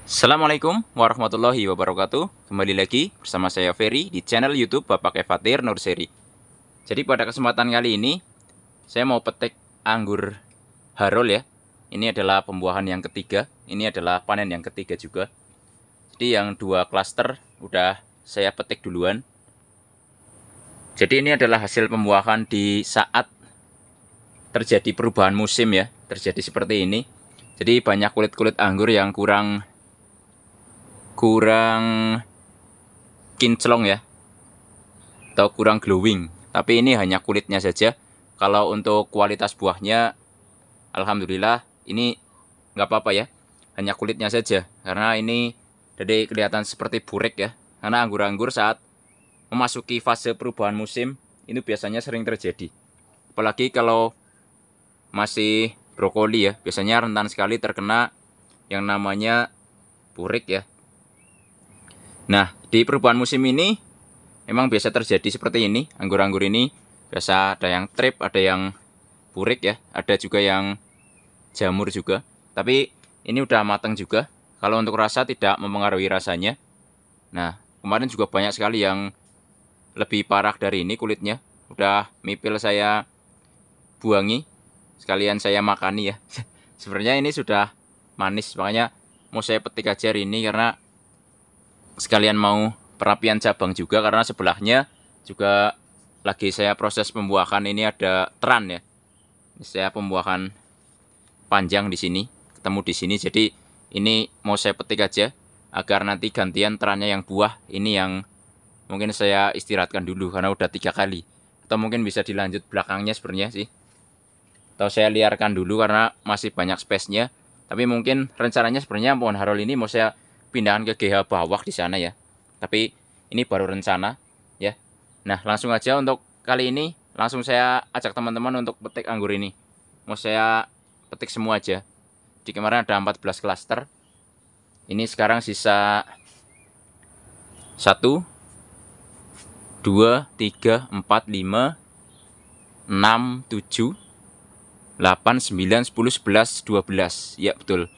Assalamualaikum warahmatullahi wabarakatuh. Kembali lagi bersama saya Ferry di channel YouTube Bapak Evatir Nurseri. Jadi pada kesempatan kali ini saya mau petik anggur harol ya. Ini adalah pembuahan yang ketiga. Ini adalah panen yang ketiga juga. Jadi yang dua klaster udah saya petik duluan. Jadi ini adalah hasil pembuahan di saat terjadi perubahan musim ya. Terjadi seperti ini. Jadi banyak kulit-kulit anggur yang kurang kinclong ya, atau kurang glowing. Tapi ini hanya kulitnya saja. Kalau untuk kualitas buahnya, alhamdulillah ini nggak apa-apa ya, hanya kulitnya saja. Karena ini jadi kelihatan seperti burek ya. Karena anggur-anggur saat memasuki fase perubahan musim, ini biasanya sering terjadi. Apalagi kalau masih brokoli ya, biasanya rentan sekali terkena yang namanya burek ya. Nah, di perubahan musim ini memang biasa terjadi seperti ini. Anggur-anggur ini biasa ada yang trip, ada yang burik ya, ada juga yang jamur juga. Tapi ini udah matang juga. Kalau untuk rasa tidak mempengaruhi rasanya. Nah, kemarin juga banyak sekali yang lebih parah dari ini kulitnya. Udah mipil saya buangi, sekalian saya makani ya. Sebenarnya ini sudah manis, makanya mau saya petik aja hari ini karena sekalian mau perapian cabang juga, karena sebelahnya juga lagi saya proses pembuahan. Ini ada teran ya. Ini saya pembuahan panjang di sini, ketemu di sini. Jadi ini mau saya petik aja agar nanti gantian terannya yang buah. Ini yang mungkin saya istirahatkan dulu karena udah 3 kali. Atau mungkin bisa dilanjut belakangnya sebenarnya sih. Atau saya liarkan dulu karena masih banyak space-nya. Tapi mungkin rencananya sebenarnya pohon harol ini mau saya pindahan ke GH bawah di sana ya. Tapi ini baru rencana ya. Nah, langsung aja untuk kali ini langsung saya ajak teman-teman untuk petik anggur ini. Mau saya petik semua aja. Di kemarin ada 14 klaster. Ini sekarang sisa 1 2 3 4 5 6 7 8 9 10 11 12. Ya, betul.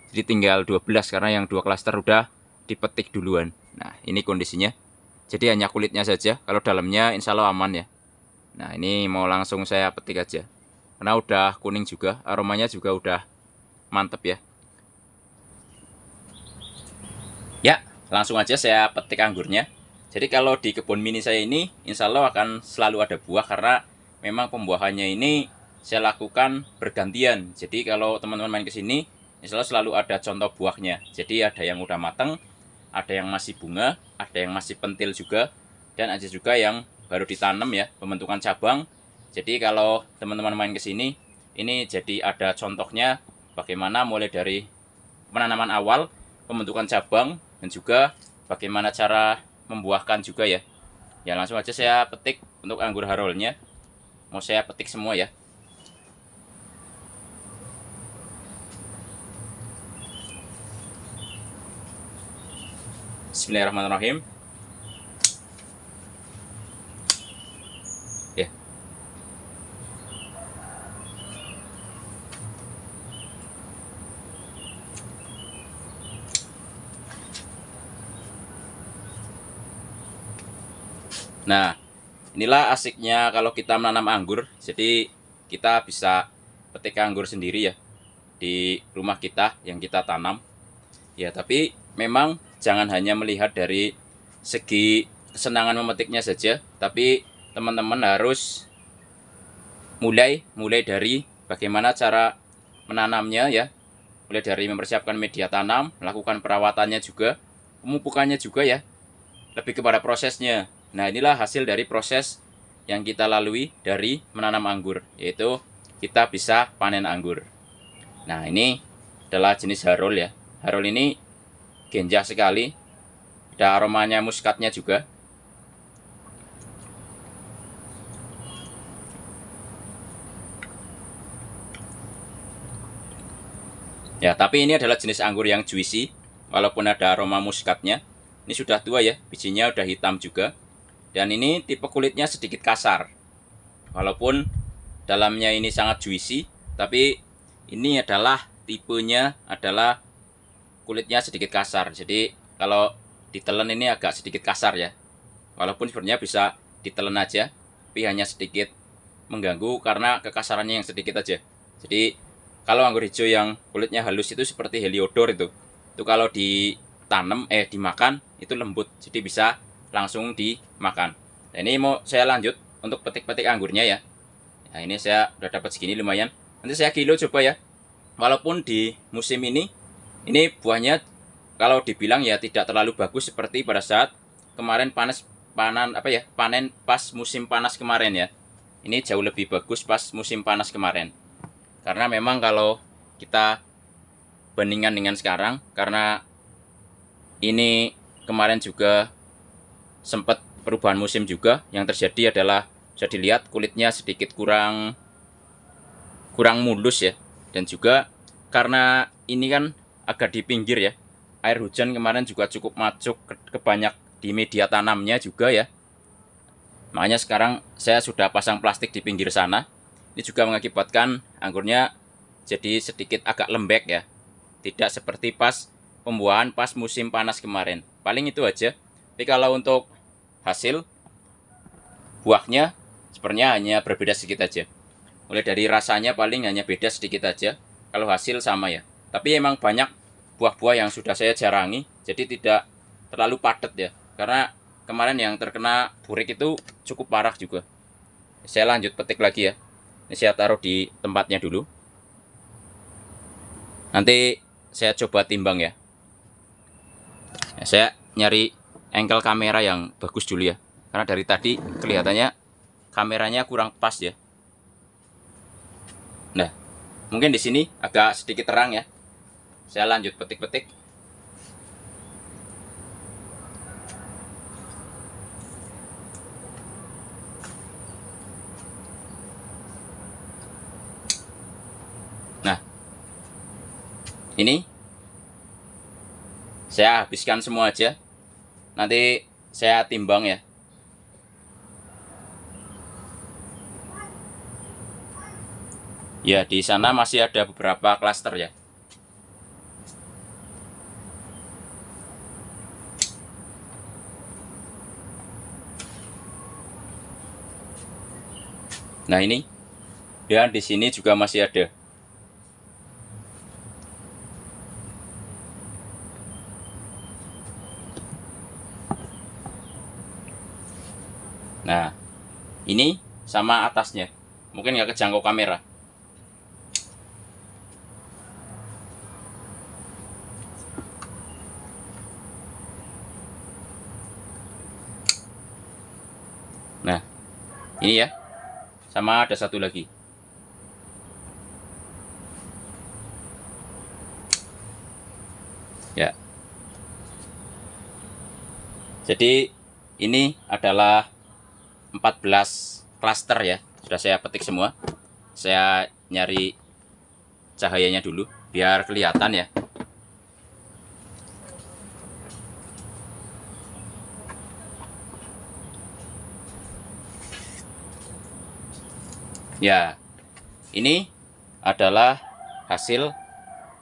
Jadi tinggal 12 karena yang 2 klaster udah dipetik duluan. Nah, ini kondisinya. Jadi hanya kulitnya saja. Kalau dalamnya insya Allah aman ya. Nah, ini mau langsung saya petik aja. Karena udah kuning juga. Aromanya juga udah mantep ya. Ya, langsung aja saya petik anggurnya. Jadi kalau di kebun mini saya ini insya Allah akan selalu ada buah. Karena memang pembuahannya ini saya lakukan bergantian. Jadi kalau teman-teman main ke sini, insya Allah selalu ada contoh buahnya. Jadi ada yang udah matang, ada yang masih bunga, ada yang masih pentil juga, dan ada juga yang baru ditanam ya, pembentukan cabang. Jadi kalau teman-teman main ke sini, ini jadi ada contohnya bagaimana mulai dari penanaman awal, pembentukan cabang, dan juga bagaimana cara membuahkan juga ya. Ya, langsung aja saya petik untuk anggur harolnya. Mau saya petik semua ya. Bismillahirrahmanirrahim. Ya. Nah, inilah asiknya kalau kita menanam anggur. Jadi kita bisa petik anggur sendiri ya di rumah kita yang kita tanam. Ya, tapi memang jangan hanya melihat dari segi kesenangan memetiknya saja, tapi teman-teman harus mulai dari bagaimana cara menanamnya ya. Mulai dari mempersiapkan media tanam, melakukan perawatannya juga, pemupukannya juga ya. Lebih kepada prosesnya. Nah, inilah hasil dari proses yang kita lalui dari menanam anggur, yaitu kita bisa panen anggur. Nah, ini adalah jenis harol ya. Harol ini genjah sekali, ada aromanya muskatnya juga. Ya, tapi ini adalah jenis anggur yang juicy, walaupun ada aroma muskatnya. Ini sudah tua ya, bijinya udah hitam juga. Dan ini tipe kulitnya sedikit kasar. Walaupun dalamnya ini sangat juicy, tapi ini adalah tipenya adalah kulitnya sedikit kasar. Jadi kalau ditelen ini agak sedikit kasar ya. Walaupun sebenarnya bisa ditelen aja, tapi hanya sedikit mengganggu karena kekasarannya yang sedikit aja. Jadi kalau anggur hijau yang kulitnya halus itu seperti heliodor itu kalau ditanam dimakan itu lembut, jadi bisa langsung dimakan. Nah, ini mau saya lanjut untuk petik-petik anggurnya ya. Nah, ini saya udah dapat segini lumayan. Nanti saya kilo coba ya. Walaupun di musim ini buahnya kalau dibilang ya tidak terlalu bagus seperti pada saat kemarin panen pas musim panas kemarin ya. Ini jauh lebih bagus pas musim panas kemarin. Karena memang kalau kita bandingkan dengan sekarang, karena ini kemarin juga sempat perubahan musim juga, yang terjadi adalah bisa dilihat kulitnya sedikit kurang mulus ya. Dan juga karena ini kan agak di pinggir ya, air hujan kemarin juga cukup masuk ke banyak di media tanamnya juga ya. Makanya sekarang saya sudah pasang plastik di pinggir sana. Ini juga mengakibatkan anggurnya jadi sedikit agak lembek ya. Tidak seperti pas pembuahan pas musim panas kemarin. Paling itu aja. Tapi kalau untuk hasil buahnya sebenarnya hanya berbeda sedikit aja. Mulai dari rasanya paling hanya beda sedikit aja. Kalau hasil sama ya. Tapi emang banyak buah-buah yang sudah saya jarangi, jadi tidak terlalu padat ya. Karena kemarin yang terkena burik itu cukup parah juga. Saya lanjut petik lagi ya. Ini saya taruh di tempatnya dulu. Nanti saya coba timbang ya. Saya nyari angle kamera yang bagus dulu ya. Karena dari tadi kelihatannya kameranya kurang pas ya. Nah, mungkin di sini agak sedikit terang ya. Saya lanjut petik-petik. Nah, ini saya habiskan semua aja. Nanti saya timbang ya. Ya, di sana masih ada beberapa klaster ya. Nah, ini. Dan di sini juga masih ada. Nah, ini sama atasnya. Mungkin nggak kejangkau kamera. Nah, ini ya. Sama ada satu lagi. Ya. Jadi ini adalah 14 klaster ya. Sudah saya petik semua. Saya nyari cahayanya dulu biar kelihatan ya. Ya, ini adalah hasil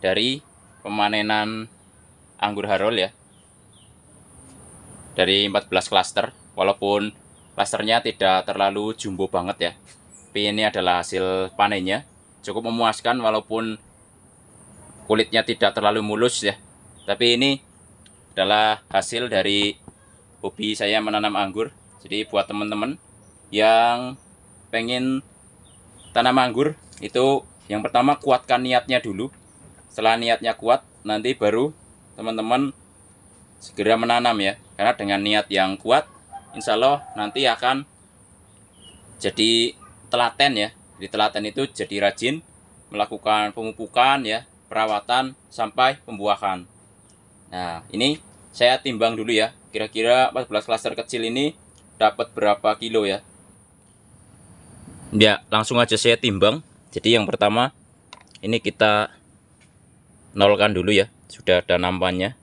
dari pemanenan anggur Harol ya. Dari 14 klaster, walaupun klasternya tidak terlalu jumbo banget ya. Tapi ini adalah hasil panennya. Cukup memuaskan walaupun kulitnya tidak terlalu mulus ya. Tapi ini adalah hasil dari hobi saya menanam anggur. Jadi buat teman-teman yang pengen tanam anggur, itu yang pertama kuatkan niatnya dulu. Setelah niatnya kuat, nanti baru teman-teman segera menanam ya. Karena dengan niat yang kuat, insya Allah nanti akan jadi telaten ya. Jadi telaten itu jadi rajin melakukan pemupukan ya, perawatan sampai pembuahan. Nah, ini saya timbang dulu ya. Kira-kira 14 klaster kecil ini dapat berapa kilo ya? Ya, langsung aja saya timbang. Jadi yang pertama ini kita nolkan dulu ya. Sudah ada nampannya.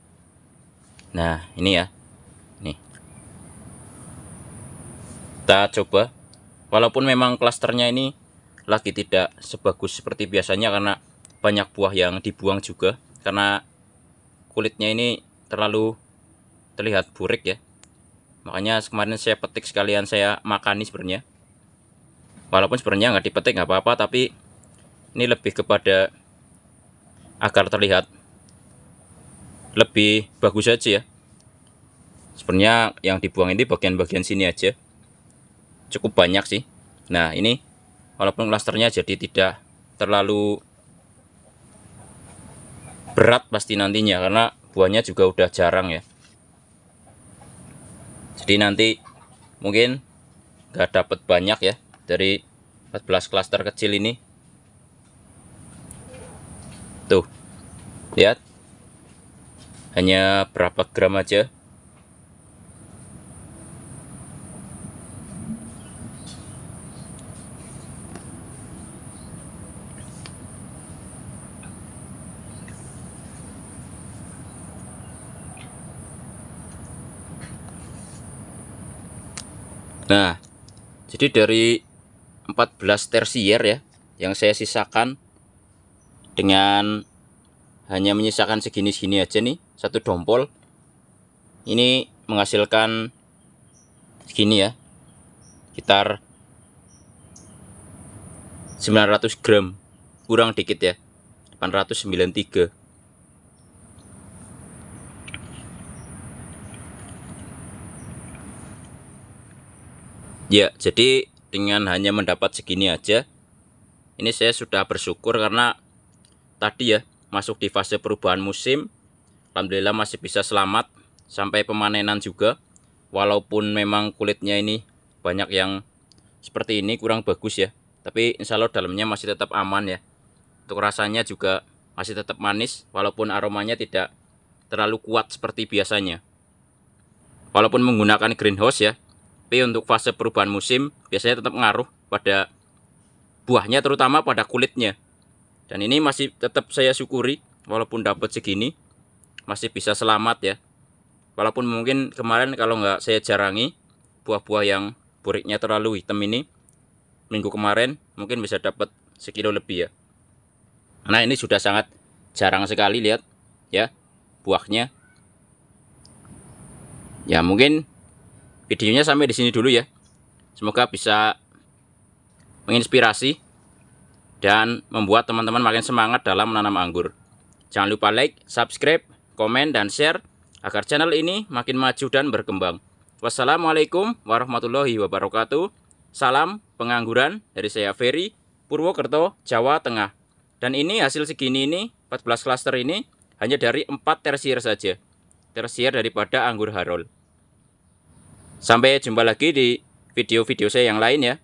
Nah, ini ya. Nih. Kita coba. Walaupun memang klasternya ini lagi tidak sebagus seperti biasanya karena banyak buah yang dibuang juga karena kulitnya ini terlalu terlihat burik ya. Makanya kemarin saya petik sekalian saya makani sebenarnya. Walaupun sebenarnya nggak dipetik nggak apa-apa, tapi ini lebih kepada agar terlihat lebih bagus saja ya. Sebenarnya yang dibuang ini bagian-bagian sini aja. Cukup banyak sih. Nah ini walaupun klasternya jadi tidak terlalu berat pasti nantinya, karena buahnya juga udah jarang ya. Jadi nanti mungkin nggak dapat banyak ya dari 14 klaster kecil ini. Tuh lihat, hanya berapa gram aja. Nah, jadi dari 14 tersier ya yang saya sisakan, dengan hanya menyisakan segini-segini aja nih, satu dompol ini menghasilkan segini ya, sekitar 900 gram, kurang dikit ya, 893. Ya, jadi dengan hanya mendapat segini aja, ini saya sudah bersyukur karena tadi ya masuk di fase perubahan musim. Alhamdulillah masih bisa selamat sampai pemanenan juga. Walaupun memang kulitnya ini banyak yang seperti ini kurang bagus ya, tapi insya Allah dalamnya masih tetap aman ya. Untuk rasanya juga masih tetap manis, walaupun aromanya tidak terlalu kuat seperti biasanya. Walaupun menggunakan greenhouse ya, tapi untuk fase perubahan musim biasanya tetap ngaruh pada buahnya, terutama pada kulitnya. Dan ini masih tetap saya syukuri, walaupun dapat segini masih bisa selamat ya. Walaupun mungkin kemarin kalau nggak saya jarangi buah-buah yang buriknya terlalu hitam ini, minggu kemarin mungkin bisa dapat sekilo lebih ya. Nah ini sudah sangat jarang sekali, lihat ya buahnya. Ya mungkin videonya sampai di sini dulu ya. Semoga bisa menginspirasi dan membuat teman-teman makin semangat dalam menanam anggur. Jangan lupa like, subscribe, komen, dan share agar channel ini makin maju dan berkembang. Wassalamualaikum warahmatullahi wabarakatuh. Salam pengangguran dari saya Ferry, Purwokerto, Jawa Tengah. Dan ini hasil segini ini, 14 klaster ini hanya dari 4 tersier saja. Tersier daripada anggur Harol. Sampai jumpa lagi di video-video saya yang lain ya.